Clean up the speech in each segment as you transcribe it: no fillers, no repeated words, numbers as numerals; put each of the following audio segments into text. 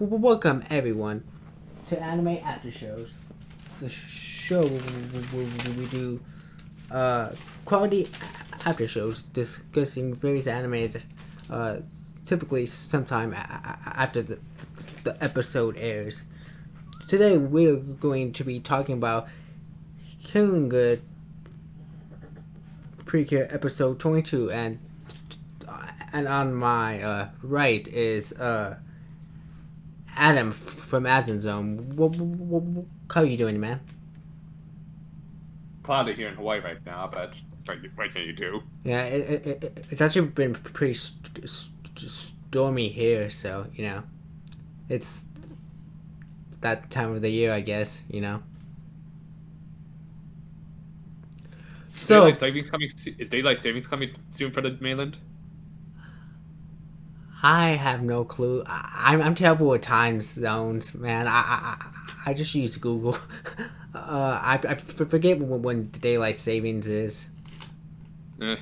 Welcome everyone to Anime Aftershows, the show where we do quality aftershows discussing various animes, typically sometime after the episode airs. Today we're going to be talking about Healin'Good Precure episode 22, and on my right is Adam from Azenzone. How are you doing, man? Cloudy here in Hawaii right now, but what can you do? Yeah, it's actually been pretty stormy here, so, it's that time of the year, I guess, So, Daylight savings coming? Is daylight savings coming soon for the mainland? I have no clue. I'm terrible with time zones, man. I just use Google. I forget when daylight savings is. Eh.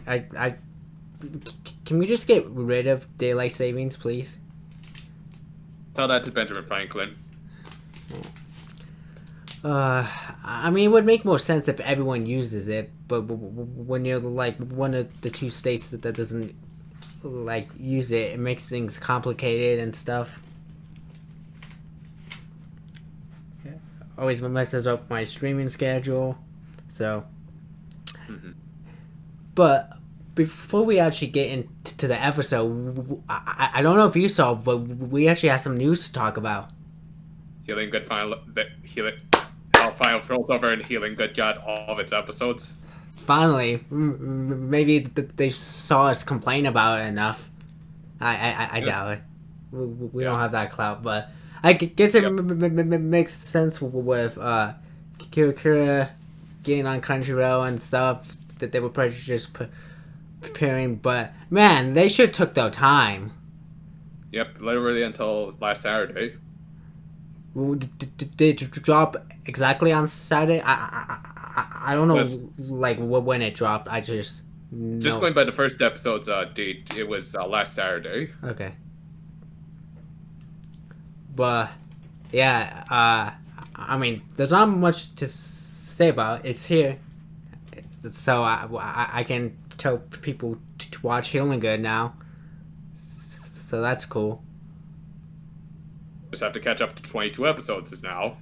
I can we just get rid of daylight savings, please? Tell that to Benjamin Franklin. I mean, it would make more sense if everyone uses it, but when you're like one of the two states that doesn't like use it, it makes things complicated and stuff. Yeah. Always messes up my streaming schedule. So, but before we actually get into the episode, I don't know if you saw, but we actually have some news to talk about. Healin'Good final rolls over and Healin'Good got all of its episodes. Finally, maybe they saw us complain about it enough. I doubt it. We don't have that clout, but I guess it makes sense with Kira getting on Crunchyroll and stuff that they were probably just preparing. But man, they should took their time. Yep, literally until last Saturday. Did they drop exactly on Saturday? I don't know, like when it dropped. I just going by the first episode's date. It was last Saturday. Okay, but yeah, I mean, there's not much to say about it. It's here, so I can tell people to watch Healin'Good now. So that's cool. Just have to catch up to 22 episodes now.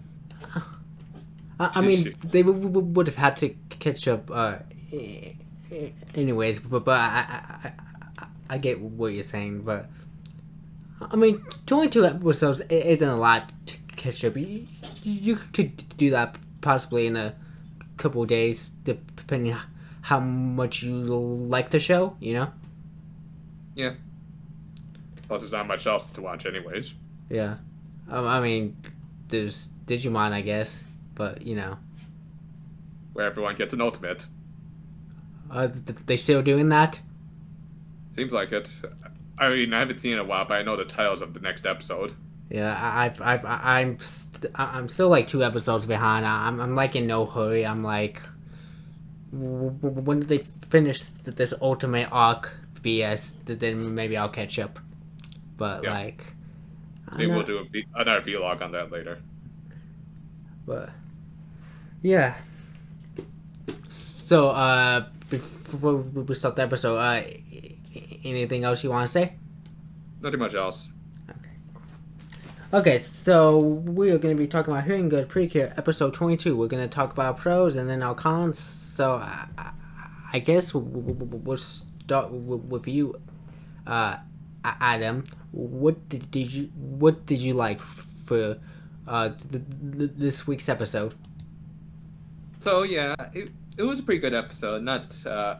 I mean, they would have had to catch up anyways, but I get what you're saying, but I mean, 22 episodes isn't a lot to catch up. You could do that possibly in a couple of days, depending on how much you like the show, Yeah. Plus, there's not much else to watch anyways. Yeah. I mean, there's Digimon, I guess, but, Where everyone gets an ultimate. They still doing that? Seems like it. I mean, I haven't seen it in a while, but I know the titles of the next episode. Yeah, I'm still like 2 episodes behind. I'm like in no hurry. I'm like, when did they finish this ultimate arc BS? Then maybe I'll catch up. But Yeah. like, Maybe we'll do another vlog on that later. But yeah. So before we start the episode, anything else you want to say? Nothing much else. Okay, so we are going to be talking about Healin'Good Precure episode 22. We're going to talk about pros and then our cons. So I guess we'll start with you, Adam. What did you like for this week's episode? So yeah, it was a pretty good episode. Not I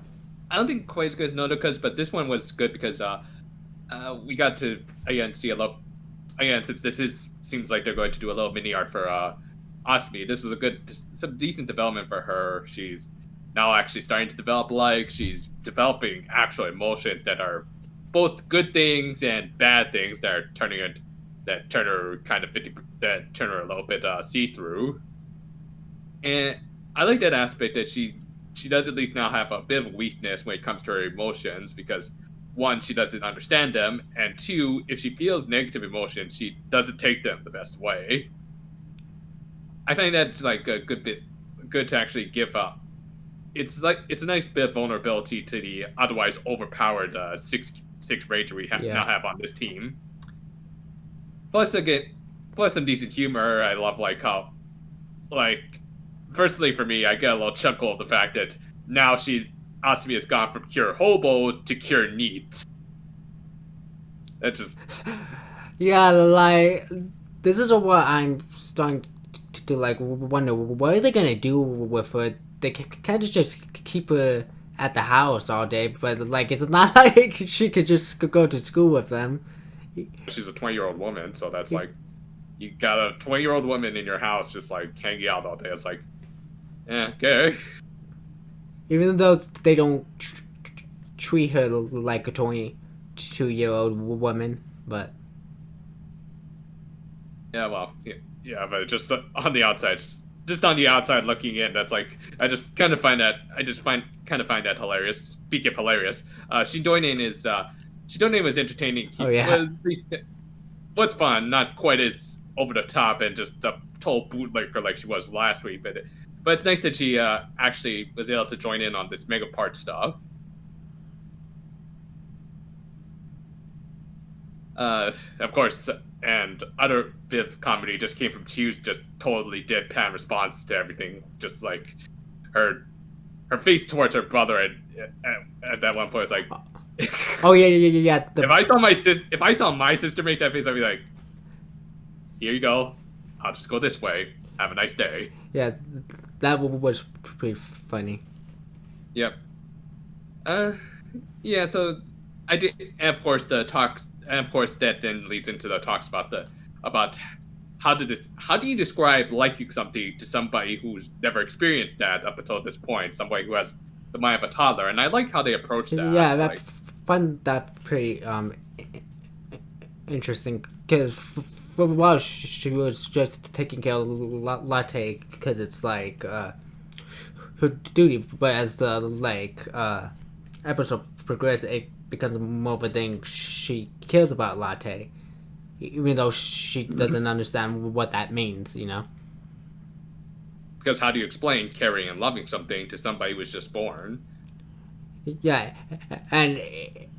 don't think quite as good as Nodoka's, but this one was good because we got to again see a lot. Again, since seems like they're going to do a little mini arc for Asmi, this was some decent development for her. She's now actually starting to develop she's developing actual emotions that are both good things and bad things that are turn her kind of turn her a little bit see through. And I like that aspect that she does at least now have a bit of weakness when it comes to her emotions, because one, she doesn't understand them, and two, if she feels negative emotions, she doesn't take them the best way. I find that's like a good to actually give up. It's a nice bit of vulnerability to the otherwise overpowered six ranger we now have on this team. Plus, plus some decent humor. I love like how, like, firstly for me, I get a little chuckle of the fact that now Asumi has gone from cure hobo to cure neat. That's just Yeah, like this is what I'm starting to like wonder. What are they gonna do with her? They can't just keep her at the house all day, but like it's not like she could just go to school with them. she's a 20-year-old woman, so that's like you got a 20-year-old woman in your house just like hanging out all day. It's like, yeah, okay. Even though they don't treat her like a 22-year-old woman, but Yeah, well, yeah, but just on the outside, just on the outside looking in, that's like I just kind of find that hilarious. Speaking of hilarious, Shidonin was entertaining. Oh, yeah. Was fun, not quite as over the top and just a total bootlicker like she was last week, but it's nice that she actually was able to join in on this mega part stuff. Of course, and other bit of comedy just came from Chu's just totally deadpan response to everything. Just like her face towards her brother at that one point was like, oh yeah. If I saw my sister make that face, I'd be like, here you go. I'll just go this way. Have a nice day. Yeah, that was pretty funny. Yep. Yeah. So I did, and of course the talks. And of course, that then leads into the talks about how do you describe liking something to somebody who's never experienced that up until this point, somebody who has the mind of a toddler, and I like how they approach that. Yeah, I find that pretty interesting because for a while she was just taking care of Latte because it's like her duty, but as the episode progresses, it becomes more of a thing she cares about Latte, even though she doesn't understand what that means, you know? Because how do you explain caring and loving something to somebody who was just born? Yeah, and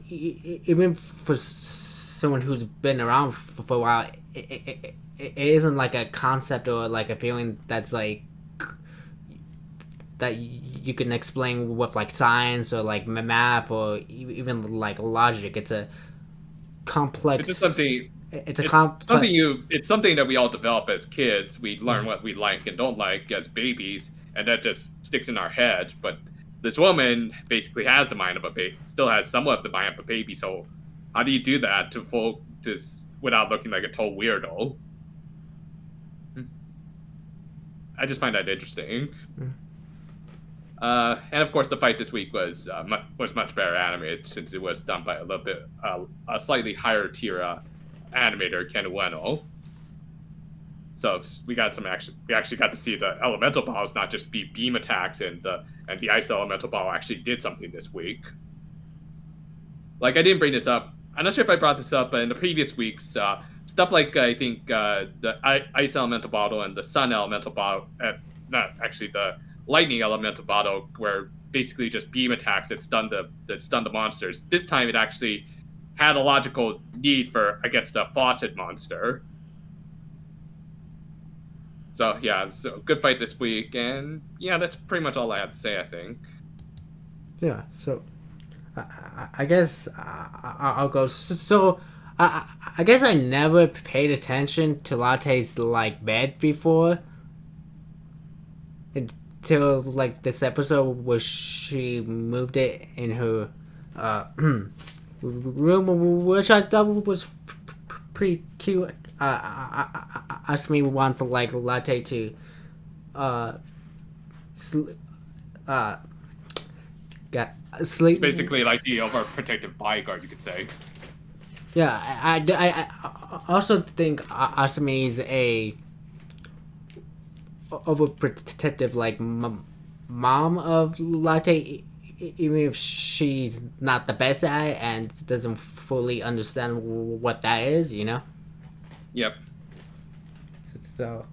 even for someone who's been around for a while, it isn't like a concept or like a feeling that's like that you can explain with like science or like math or even like logic. It's a complex. It's something. It's something that we all develop as kids. We learn what we like and don't like as babies, and that just sticks in our head. But this woman basically has the mind of a baby, still has somewhat of the mind of a baby. So how do you do that without looking like a total weirdo? I just find that interesting. And of course, the fight this week was much better animated since it was done by a slightly higher tier animator, Ken Ueno. So we got some action. We actually got to see the elemental battles not just be beam attacks, and the ice elemental battle actually did something this week. Like, I didn't bring this up. I'm not sure if I brought this up, but in the previous weeks, stuff like I think the ice elemental battle and the sun elemental battle, not actually the lightning elemental battle, where basically just beam attacks that stun the monsters. This time it actually had a logical need against a faucet monster. So yeah, so good fight this week, and yeah, that's pretty much all I have to say, I think. Yeah, so I guess I'll go. So I guess I never paid attention to Latte's like bed before. Until like this episode where she moved it in her room, which I thought was pretty cute. Asumi wants like Latte to get sleep. Basically, like the overprotective bodyguard, you could say. Yeah, I also think Asumi is a overprotective like mom of Latte, even if she's not the best at it and doesn't fully understand what that is, you know. Yep. So,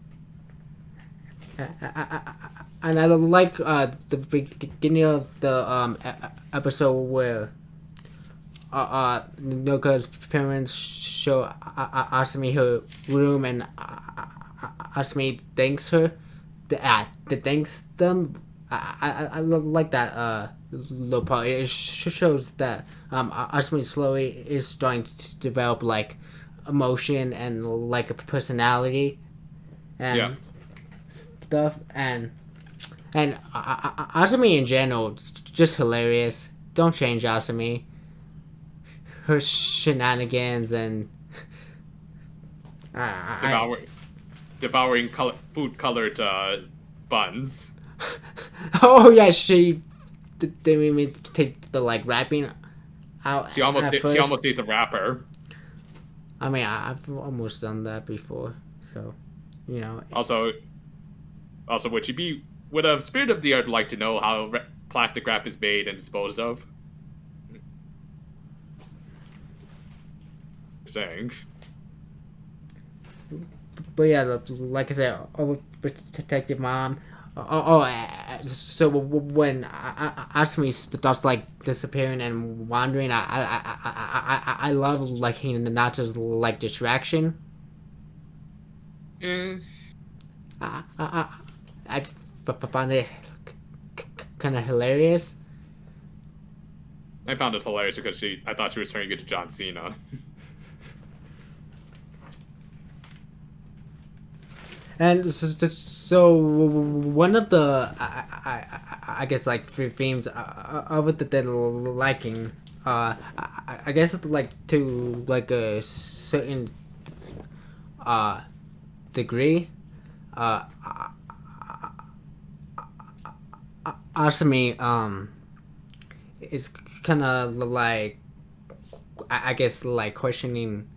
and I like the beginning of the episode where Noka's parents show Asami her room, and Asami thanks her. Thanks them. I like that little part. It shows that Asami slowly is starting to develop like emotion and like a personality and stuff, and Asami in general just hilarious. Don't change Asami. Her shenanigans and devouring food colored buns. Oh yeah, she didn't mean to take the like wrapping out. She almost ate the wrapper. I mean, I've almost done that before, so you know. Also, would a spirit of the earth like to know how plastic wrap is made and disposed of? Saying. But yeah, like I said, overprotective mom. So when Asumi starts like disappearing and wandering, I love like Hinata's like distraction. I found it kind of hilarious. I found it hilarious because I thought she was turning into John Cena. And so one of the I guess like themes of it that they're liking, I guess it's like to like a certain degree, Asami is kind of like I guess like questioning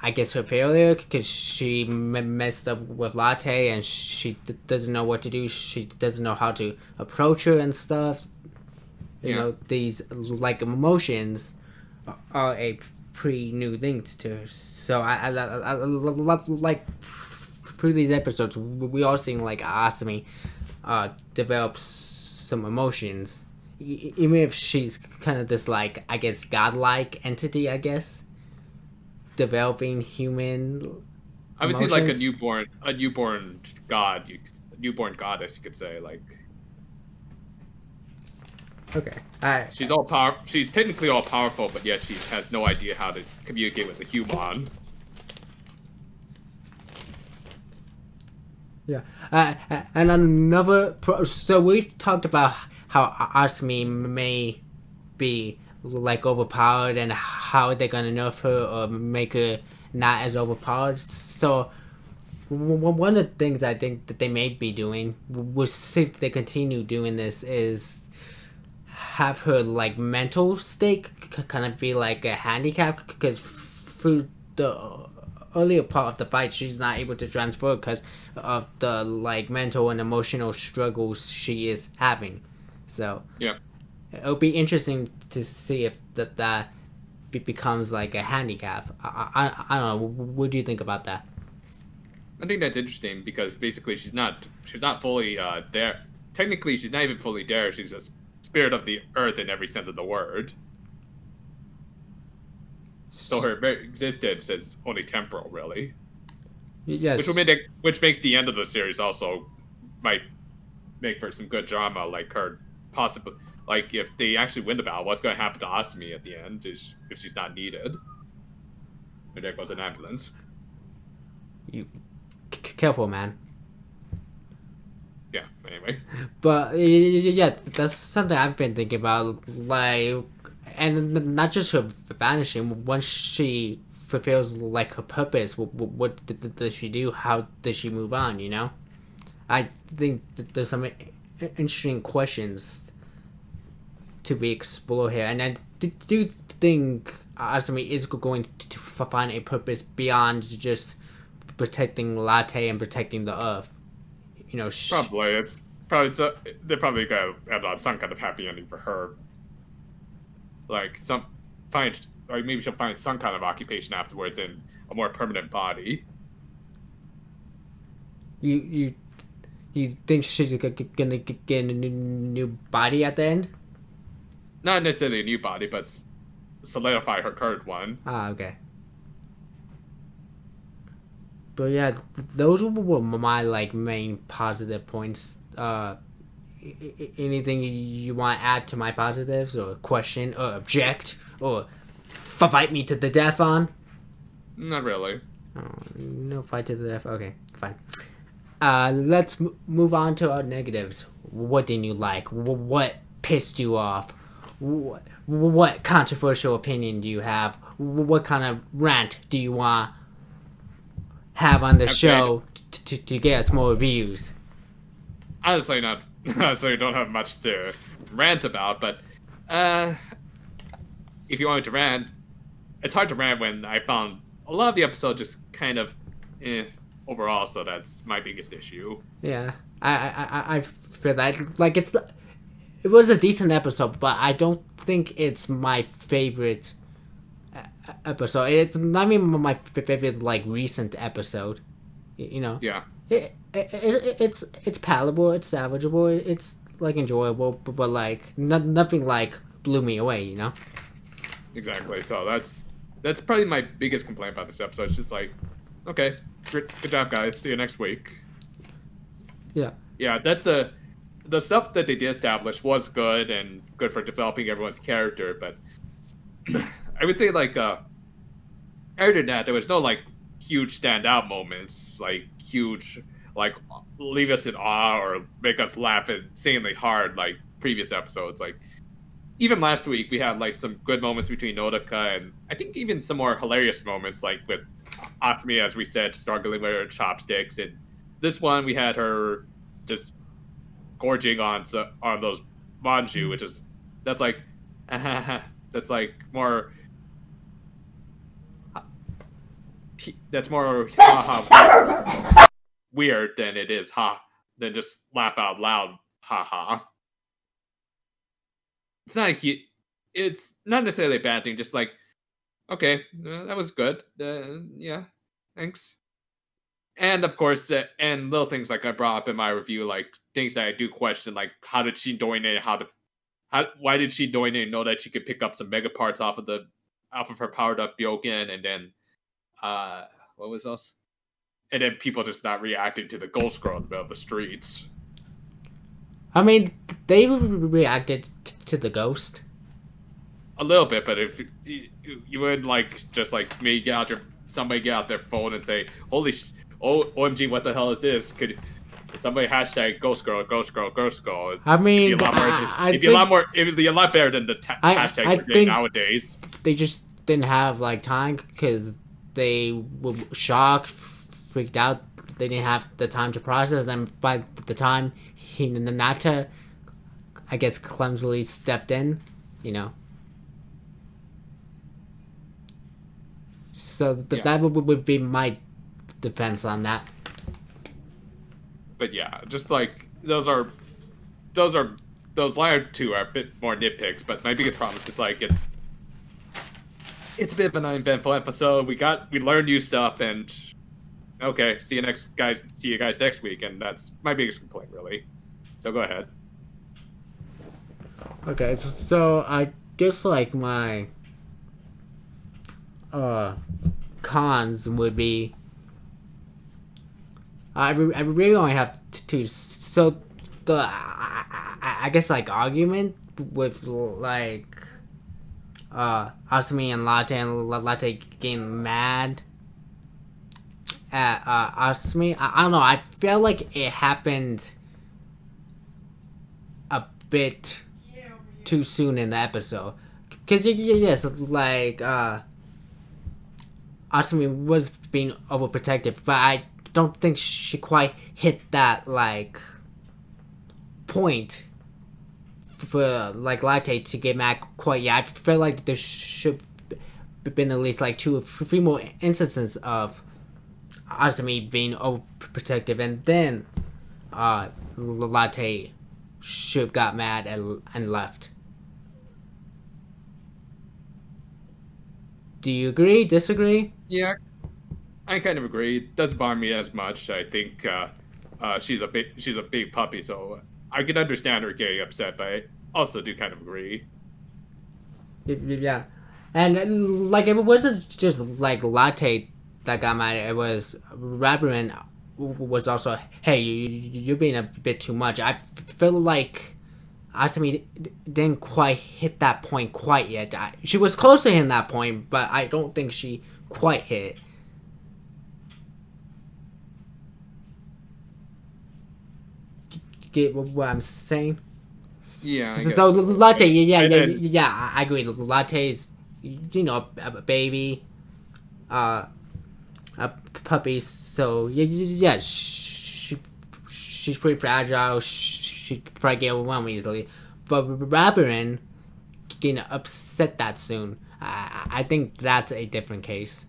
I guess her failure because she messed up with Latte and she doesn't know what to do. She doesn't know how to approach her and stuff. You know, these like emotions are a pretty new thing to her. So I like through these episodes we all seeing like Asami develop some emotions, even if she's kind of this like I guess godlike entity. I guess. Developing human. I would say like a newborn god, newborn goddess, you could say. Like, okay, She's technically all powerful, but yet she has no idea how to communicate with a human. Yeah, and another. So we've talked about how Asumi may be like overpowered and how they're gonna nerf her or make her not as overpowered. So one of the things I think that they may be doing, we'll see if they continue doing this, is have her like mental state kind of be like a handicap because through the earlier part of the fight she's not able to transfer because of the like mental and emotional struggles she is having. So yeah. It'll be interesting to see if that becomes like a handicap. I don't know. What do you think about that? I think that's interesting because basically she's not fully there. Technically, she's not even fully there. She's a spirit of the earth in every sense of the word. So her very existence is only temporal, really. Yes. Which makes the end of the series also might make for some good drama, like her possibly. Like, if they actually win the battle, what's going to happen to Asumi at the end if she's not needed? And there goes an ambulance. You careful, man. Yeah, anyway. But, yeah, that's something I've been thinking about. Like, and not just her vanishing. Once she fulfills, like, her purpose, what does she do? How does she move on, you know? I think that there's some interesting questions to be explored here, and I do think Asumi is going to find a purpose beyond just protecting Latte and protecting the Earth. You know, probably they're probably gonna end on some kind of happy ending for her. Like or maybe she'll find some kind of occupation afterwards in a more permanent body. You think she's gonna get a new body at the end? Not necessarily a new body, but solidify her current one. Ah, okay. But yeah, those were my like main positive points. Anything you want to add to my positives, or question, or object, or fight me to the death on? Not really. Oh, no fight to the death. Okay, fine. Let's move on to our negatives. What didn't you like? What pissed you off? What controversial opinion do you have? What kind of rant do you want to have on the show to get us more views? Honestly, I don't have much to rant about, but if you wanted to rant, it's hard to rant when I found a lot of the episode just kind of overall, so that's my biggest issue. Yeah, I feel that. Like, it was a decent episode, but I don't think it's my favorite episode. It's not even my favorite, like, recent episode. You know? Yeah. It's palatable, it's salvageable, it's, like, enjoyable, but like, nothing, like, blew me away, you know? Exactly, so that's probably my biggest complaint about this episode. It's just like, okay, good job, guys. See you next week. Yeah. Yeah, that's the stuff that they did establish was good and good for developing everyone's character, but I would say, like, other than that, there was no, like, huge standout moments, like, huge, like, leave us in awe or make us laugh insanely hard, like previous episodes. Like, even last week, we had, like, some good moments between Nodoka, and I think even some more hilarious moments, like, with Asumi, as we said, struggling with her chopsticks, and this one, we had her just gorging on those manju, which is, that's like more weird than it is than just laugh out loud it's not necessarily a bad thing, just like, okay, that was good, yeah, thanks. And of course, and little things like I brought up in my review, like things that I do question, like how did she donate? Why did she donate? Know that she could pick up some mega parts off of her powered up Byoken, and then what was else? And then people just not reacting to the ghost girl in the middle of the streets. I mean, they reacted to the ghost A little bit, but if you would like just like somebody get out their phone and say, "Holy OMG, what the hell is this?" Could somebody hashtag ghost girl, ghost girl, ghost girl? I mean, it'd be a lot better than the hashtags we're getting nowadays. They just didn't have like time because they were shocked, freaked out. They didn't have the time to process, and by the time Hinata, I guess, clumsily stepped in, you know. So that would be my defense on that. But yeah, just like those latter two are a bit more nitpicks. But my biggest problem is just like it's a bit of an uneventful episode. We learned new stuff, and okay, see you guys next week, and that's my biggest complaint, really. So go ahead. Okay, so I guess like my cons would be I really only have two. So the I guess like argument with like Asumi and Latte getting mad at Asumi. I don't know. I feel like it happened a bit too soon in the episode. Because yes, like Asumi was being overprotective, but I don't think she quite hit that like point for like Latte to get mad quite yet. I feel like there should have been at least like 2 or 3 more instances of Asumi being overprotective, and then Latte should have got mad and left. Do you agree? Disagree? Yeah, I kind of agree. It doesn't bother me as much. I think she's a big puppy, so I can understand her getting upset, but I also do kind of agree. Yeah, and like it wasn't just like Latte that got mad. It was Rabbrin was also, hey, you're being a bit too much. I feel like Asami didn't quite hit that point quite yet. She was close to hitting that point, but I don't think she quite hit. Get what I'm saying? Yeah. So Latte, yeah, I agree. Latte's, a baby, a puppy. So yeah, she's pretty fragile. She probably get overwhelmed easily. But Rabbrin getting upset that soon, I think that's a different case.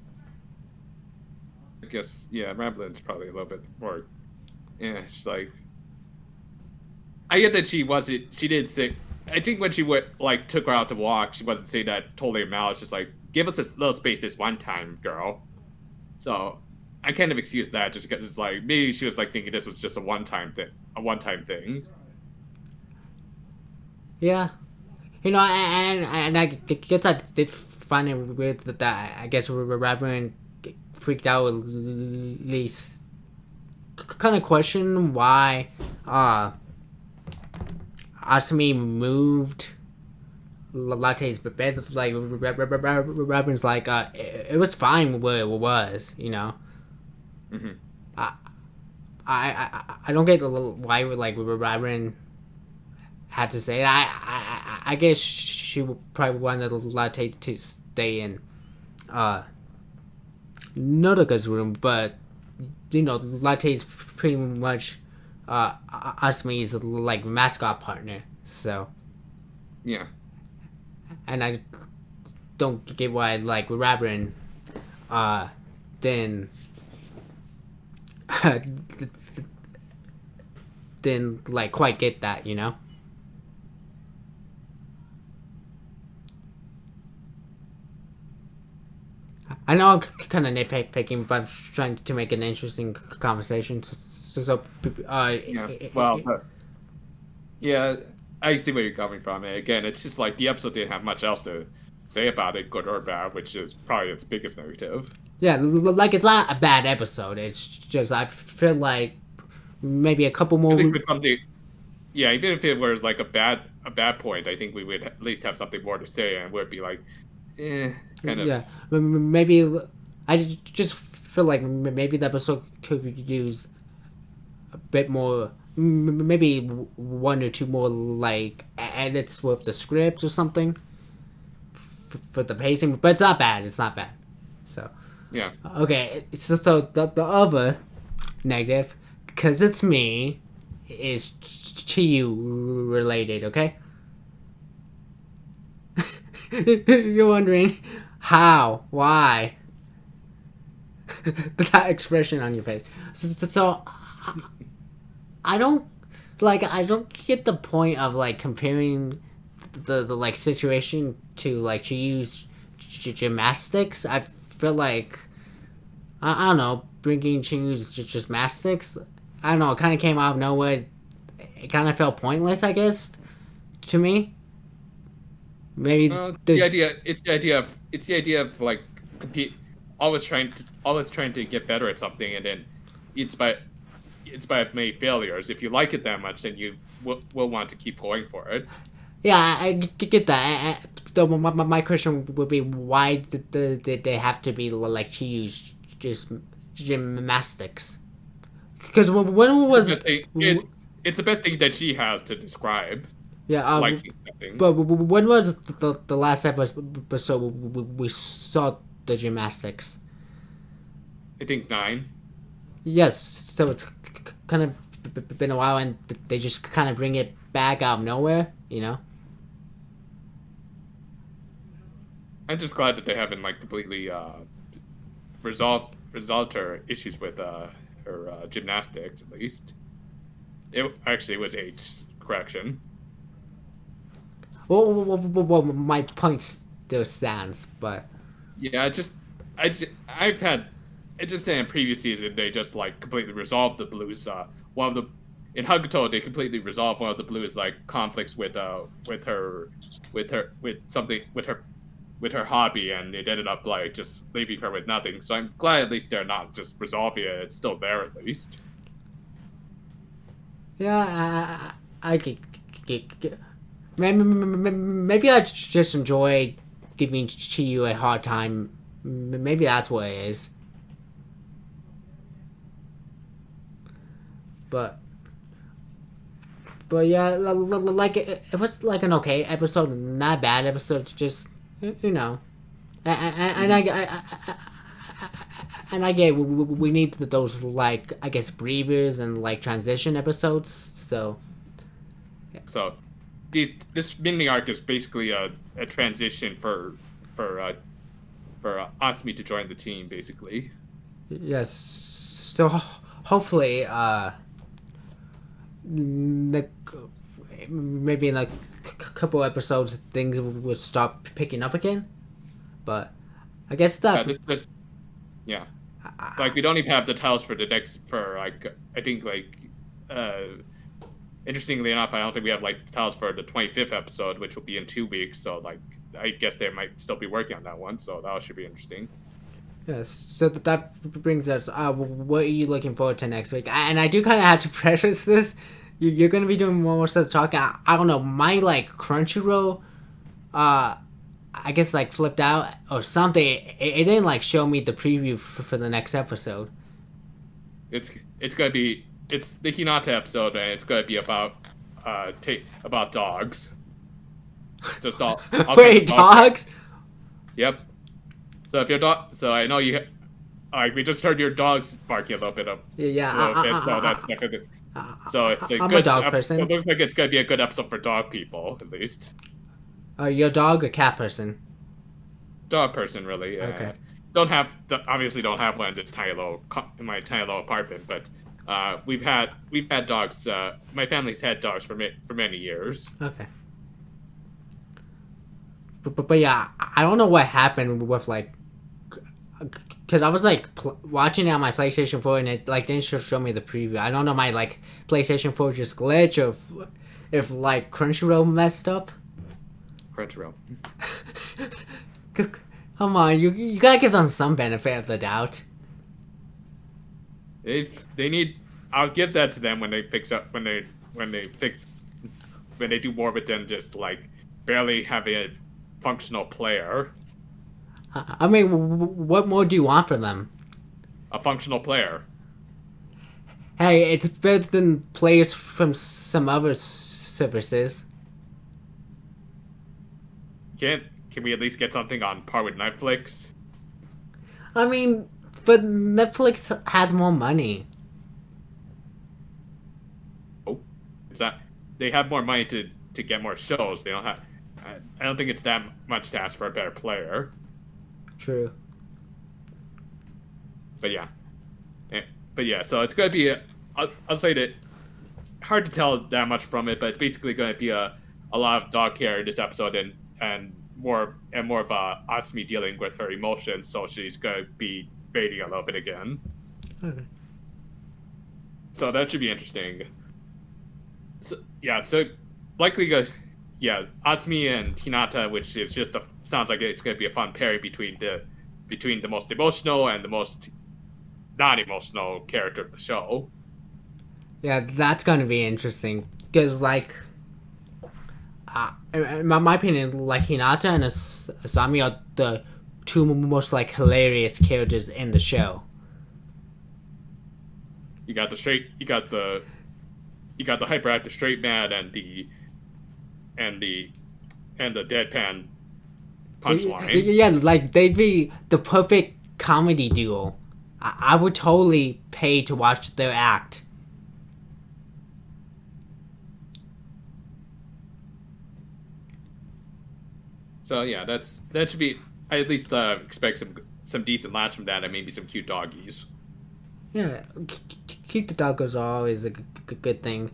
I guess, yeah, Ramblin's probably a little bit more. Yeah, it's just like. I get that she didn't say. I think when she took her out to walk, she wasn't saying that totally out. It's just like, give us this little space this one time, girl. So I kind of excuse that just because it's like, maybe she was like thinking this was just a one-time thing. Yeah. And I guess I did find it weird that I guess Rabbrin freaked out at least. Kind of question why Asami moved Latte's bed. Like Rabbrin's like it was fine where it was, Mm-hmm. I don't get why like Rabbrin had to say that. I guess she probably wanted Latte to stay in Nodoka's room, but Latte's pretty much Asmi's like mascot partner, so Yeah. and I don't get why like Rabbrin then didn't like quite get that, I know I'm kind of nitpicking, but I'm trying to make an interesting conversation. Yeah. Well, yeah, I see where you're coming from. And again, it's just like the episode didn't have much else to say about it, good or bad, which is probably its biggest negative. Yeah, like it's not a bad episode. It's just I feel like maybe a couple more. At least with something. Yeah, even if it was like a bad point, I think we would at least have something more to say, and would be like, kind of. Yeah, maybe I just feel like maybe the episode could use a bit more, maybe one or two more like edits with the scripts or something for the pacing. But it's not bad. It's not bad. So Yeah. okay, so the other negative, because it's me, is Chiyu related. Okay. You're wondering how, why, that expression on your face. So I don't get the point of like comparing the like situation to like to use gymnastics. I feel like I don't know, bringing Chiyu's gymnastics. I don't know. It kind of came out of nowhere. It kind of felt pointless, I guess, to me. Maybe it's the idea of like compete, always trying to get better at something, and then it's by many failures. If you like it that much, then you will want to keep going for it. Yeah, I get that. So my question would be, why did they have to be like to use just gymnastics? Because when was it's the best thing that she has to describe. Yeah, liking something. But when was the last episode we saw the gymnastics? I think 9. Yes, so it's kind of been a while, and they just kind of bring it back out of nowhere, I'm just glad that they haven't like completely resolved her issues with her gymnastics, at least. It actually was 8. Correction. Well, my point still stands, but Yeah, I've had. It just in previous season they just like completely resolved the blues. One of the in Hakuto they completely resolved one of the blues like conflicts with her hobby, and it ended up like just leaving her with nothing. So I'm glad at least they're not just resolving it. It's still there at least. yeah, I maybe I just enjoy giving Chiyu a hard time. Maybe that's what it is. But yeah, like it was like an okay episode, not a bad episode. Just you know, and I get we need those like I guess breathers and like transition episodes. So So this mini arc is basically a transition for Asmi to join the team, basically. yes, so hopefully like maybe in like couple episodes things will stop picking up again. But I guess that Yeah. Like we don't even have the titles for the next for like I think like interestingly enough I don't think we have like titles for the 25th episode, which will be in 2 weeks. So like I guess they might still be working on that one. So that should be interesting. yes, so that brings us. What are you looking forward to next week? And I do kind of have to preface this. You're gonna be doing more stuff talking. I don't know. My like Crunchyroll, I guess like flipped out or something. It didn't like show me the preview for the next episode. It's gonna be the Hinata episode, and it's gonna be about about dogs. Just all Wait, dogs? Yep. So if your dog, so I know you, we just heard your dogs barking a little bit. So that's not good. So it's a I'm good a dog person. So it looks like it's gonna be a good episode for dog people, at least. Are you a dog or cat person? Dog person, really. Okay. Obviously don't have one in this in my tiny little apartment, but we've had dogs. My family's had dogs for many years. Okay. But yeah, I don't know what happened with like, because I was like watching it on my PlayStation 4 and it like didn't show me the preview. I don't know, my like PlayStation 4 just glitch or if like Crunchyroll messed up. Crunchyroll. Come on, you gotta give them some benefit of the doubt. If they need, I'll give that to them when they do more of it than just like barely having a functional player. I mean, what more do you want from them? A functional player. Hey, it's better than players from some other services. Can we at least get something on par with Netflix? I mean, but Netflix has more money. Oh, it's that they have more money to get more shows. They don't have. I don't think it's that much to ask for a better player. True. But yeah. So it's going to be I'll say that hard to tell that much from it, but it's basically going to be a lot of dog care in this episode and more of Asmi dealing with her emotions, so she's going to be fading a little bit again. Okay. So that should be interesting. So likely Asmi and Hinata, which is just sounds like it's going to be a fun pairing between the most emotional and the most non-emotional character of the show. Yeah, that's gonna be interesting because, like, in my opinion, like Hinata and Asami are the two most like hilarious characters in the show. You got the hyperactive straight man and the deadpan punchline. Yeah, like they'd be the perfect comedy duo. I would totally pay to watch their act. So yeah, that should be. I at least expect some decent laughs from that, and maybe some cute doggies. Yeah, keep the doggos are always a good thing.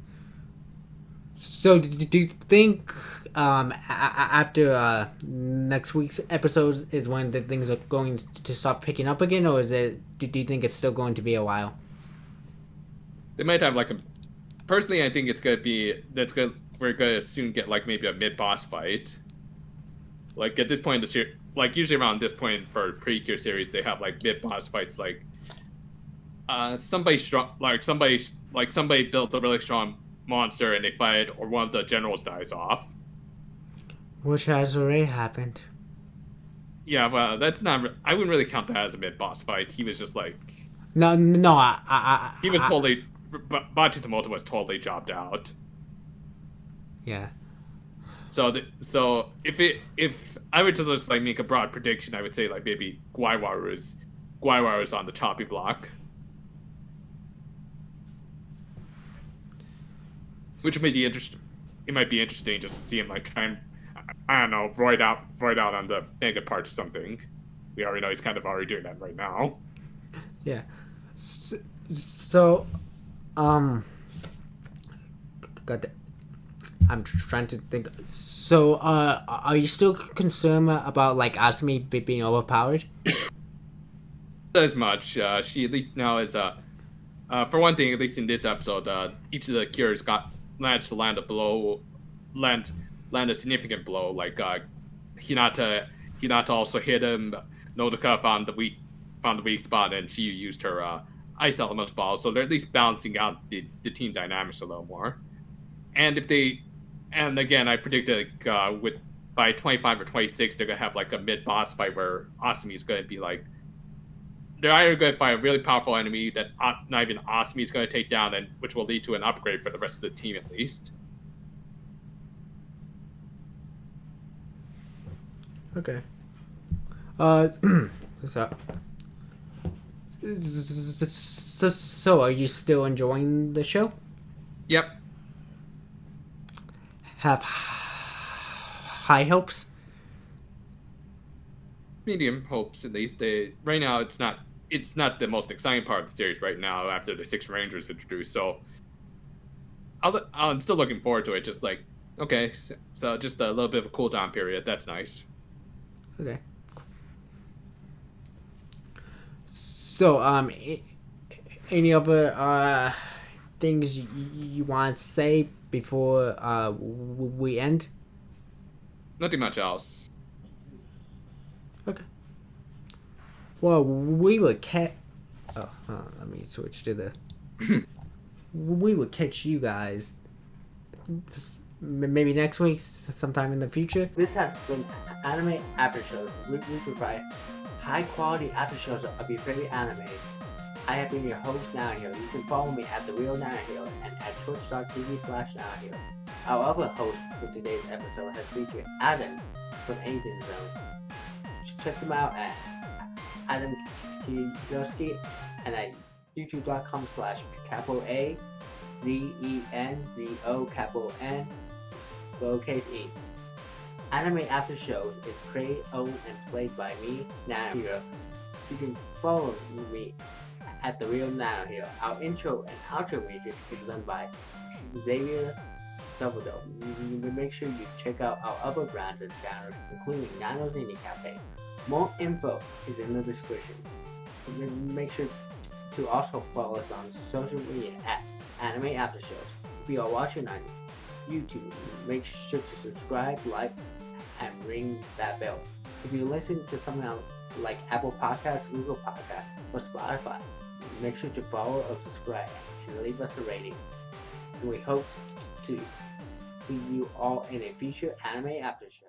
So, do you think after next week's episodes is when the things are going to start picking up again, or is it? Do you think it's still going to be a while? They might have like a. Personally, I think it's gonna be we're gonna soon get like maybe a mid-boss fight. Like at this point in the series, like usually around this point for Precure series, they have like mid-boss fights. Like somebody strong, like somebody builds a really strong monster and they fight, or one of the generals dies off. Which has already happened. Yeah, well, that's not. I wouldn't really count that as a mid-boss fight. He was just like. No, He was totally. Bachi Tomoto was totally jobbed out. Yeah. So if I were to just like make a broad prediction, I would say like maybe Guaiwaru is on the chopping block, which may be interesting. It might be interesting just to see him like try and I don't know void out on the mega parts or something. We already know he's kind of already doing that right now. Yeah. So God, I'm trying to think. So, are you still concerned about like Asumi being overpowered? As much. She at least now is for one thing, at least in this episode, each of the cures managed to land a blow, land a significant blow. Like Hinata also hit him. Nodoka found the weak spot, and she used her ice elemental ball. So they're at least balancing out the team dynamics a little more. And again, I predicted by 25 or 26, they're gonna have like a mid boss fight where Asumi's gonna be like. They're either going to fight a really powerful enemy that not even Asumi is going to take down, and which will lead to an upgrade for the rest of the team at least. Okay. So are you still enjoying the show? Yep. Have high hopes? Medium hopes at least. Right now it's not the most exciting part of the series right now after the 6 Rangers introduced. So I'm still looking forward to it. Just like okay, so just a little bit of a cool down period. That's nice. Okay. So any other things you want to say before we end? Nothing much else. Okay. Well, we will catch. Oh, let me switch to the. We will catch you guys. Maybe next week, sometime in the future. This has been Anime Aftershows. We provide high quality aftershows of your favorite anime. I have been your host, Nanohero. You can follow me at The Real Nanohero and at twitch.tv/Nanohero. Our other host for today's episode has featured Adam from Azenzone. Check them out at Adam Kiyoski and at youtube.com/AZENZO N_E. Anime Aftershows is created, owned, and played by me, Nanohero. You can follow me at The Real Nanohero. Our intro and outro music is done by Xavier Salvador. Make sure you check out our other brands and channels, including Nano's Indie Cafe. More info is in the description. Make sure to also follow us on social media at Anime Aftershows. If you are watching on YouTube, make sure to subscribe, like, and ring that bell. If you listen to something like Apple Podcasts, Google Podcasts, or Spotify, make sure to follow or subscribe and leave us a rating. We hope to see you all in a future Anime After Show.